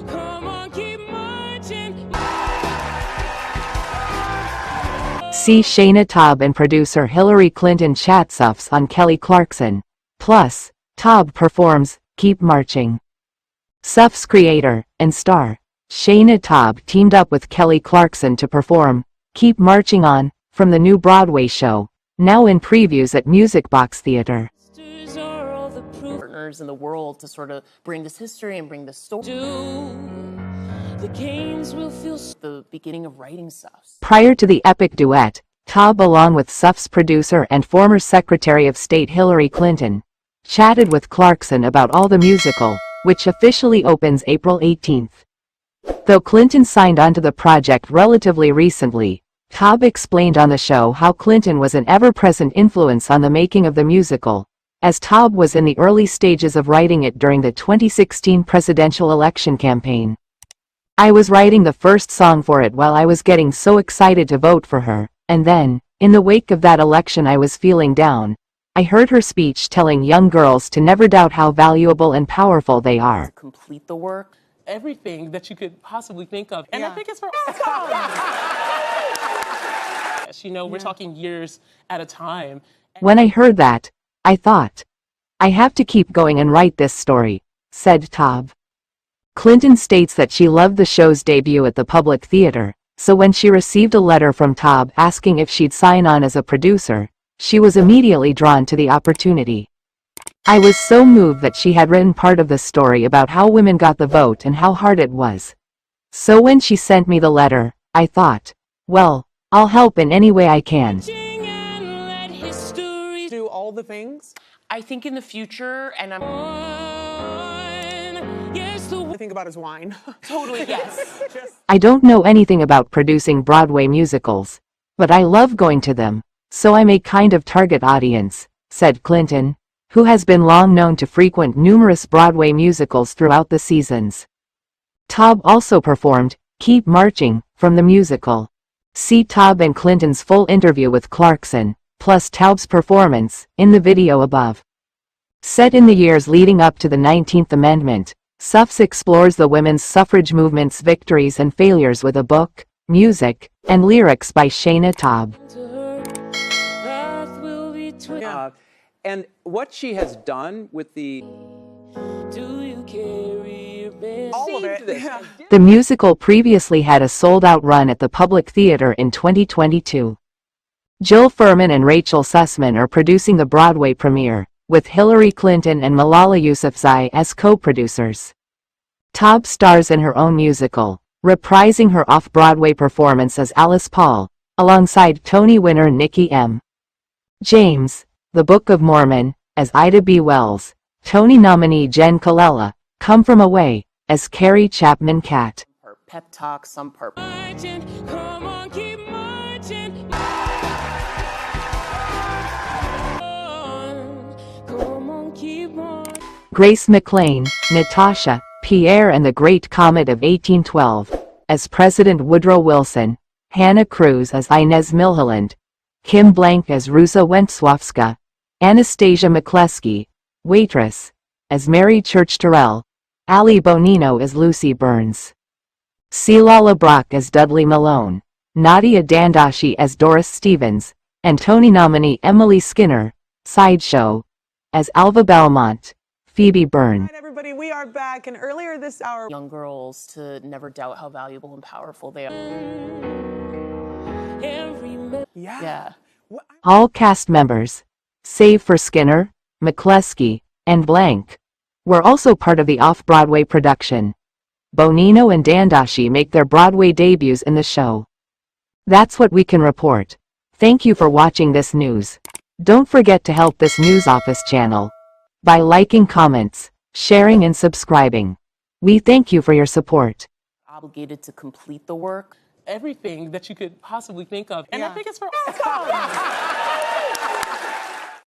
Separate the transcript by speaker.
Speaker 1: Come on, keep marching.
Speaker 2: See Shaina Taub and producer Hillary Clinton chat Suffs on Kelly Clarkson. Plus, Taub performs Keep Marching. Suffs creator and star Shaina Taub teamed up with Kelly Clarkson to perform Keep Marching On from the new Broadway show, now in previews at Music Box Theater.
Speaker 3: Partners in the world to sort of bring this history and bring this story.
Speaker 1: The games will feel
Speaker 3: The beginning of writing Suffs.
Speaker 2: Prior to the epic duet, Taub, along with Suffs producer and former Secretary of State Hillary Clinton, chatted with Clarkson about all the musical, which officially opens April 18th. Though Clinton signed onto the project relatively recently, Taub explained on the show how Clinton was an ever-present influence on the making of the musical, as Taub was in the early stages of writing it during the 2016 presidential election campaign. I was writing the first song for it while I was getting so excited to vote for her, and then, in the wake of that election I was feeling down. I heard her speech telling young girls to never doubt how valuable and powerful they are.
Speaker 3: To complete the work.
Speaker 4: Everything that you could possibly think of. And I think it's for yes, you know, we're talking years at a time.
Speaker 2: When I heard that, I thought, I have to keep going and write this story, said Taub. Clinton states that she loved the show's debut at the Public Theater, so when she received a letter from Taub asking if she'd sign on as a producer, she was immediately drawn to the opportunity. I was so moved that she had written part of the story about how women got the vote and how hard it was. So when she sent me the letter, I thought, well, I'll help in any way I can.
Speaker 4: Do all the things.
Speaker 3: I think in the future, and
Speaker 4: I think about his wine.
Speaker 3: totally, yes.
Speaker 2: I don't know anything about producing Broadway musicals, but I love going to them, so I'm a kind of target audience, said Clinton, who has been long known to frequent numerous Broadway musicals throughout the seasons. Taub also performed Keep Marching from the musical. See Taub and Clinton's full interview with Clarkson, plus Taub's performance, in the video above. Set in the years leading up to the 19th Amendment, Suffs explores the women's suffrage movement's victories and failures with a book, music, and lyrics by Shaina Taub.
Speaker 5: And what she has done with the
Speaker 4: All of it.
Speaker 2: The musical previously had a sold-out run at the Public Theater in 2022. Jill Furman and Rachel Sussman are producing the Broadway premiere, with Hillary Clinton and Malala Yousafzai as co-producers. Taub stars in her own musical, reprising her off-Broadway performance as Alice Paul, alongside Tony winner Nikki M. James, The Book of Mormon, as Ida B. Wells, Tony nominee Jen Colella, Come From Away, as Carrie Chapman Catt.
Speaker 3: Pep talk, some purpose.
Speaker 1: Come on, keep marching. Come on, keep marching.
Speaker 2: Grace McLean, Natasha, Pierre and the Great Comet of 1812, as President Woodrow Wilson, Hannah Cruz as Inez Milholland, Kim Blank as Rusa Wentzwowska, Anastasia McCleskey, waitress, as Mary Church Terrell, Ali Bonino as Lucy Burns. Ceelala Brock as Dudley Malone, Nadia Dandashi as Doris Stevens, and Tony nominee Emily Skinner, Sideshow, as Alva Belmont, Phoebe Byrne.
Speaker 4: All right, everybody, we are back, and earlier this hour,
Speaker 3: Young girls to never doubt how valuable and powerful they are. Yeah.
Speaker 2: All cast members, save for Skinner, McCleskey, and Blank, were also part of the off-Broadway production. Bonino and Dandashi make their Broadway debuts in the show. That's what we can report. Thank you for watching this news. Don't forget to help this news office channel by liking, comments, sharing and subscribing. We thank you for your support.
Speaker 3: Obligated to complete the work.
Speaker 4: everything that you could possibly think of. And I think it's for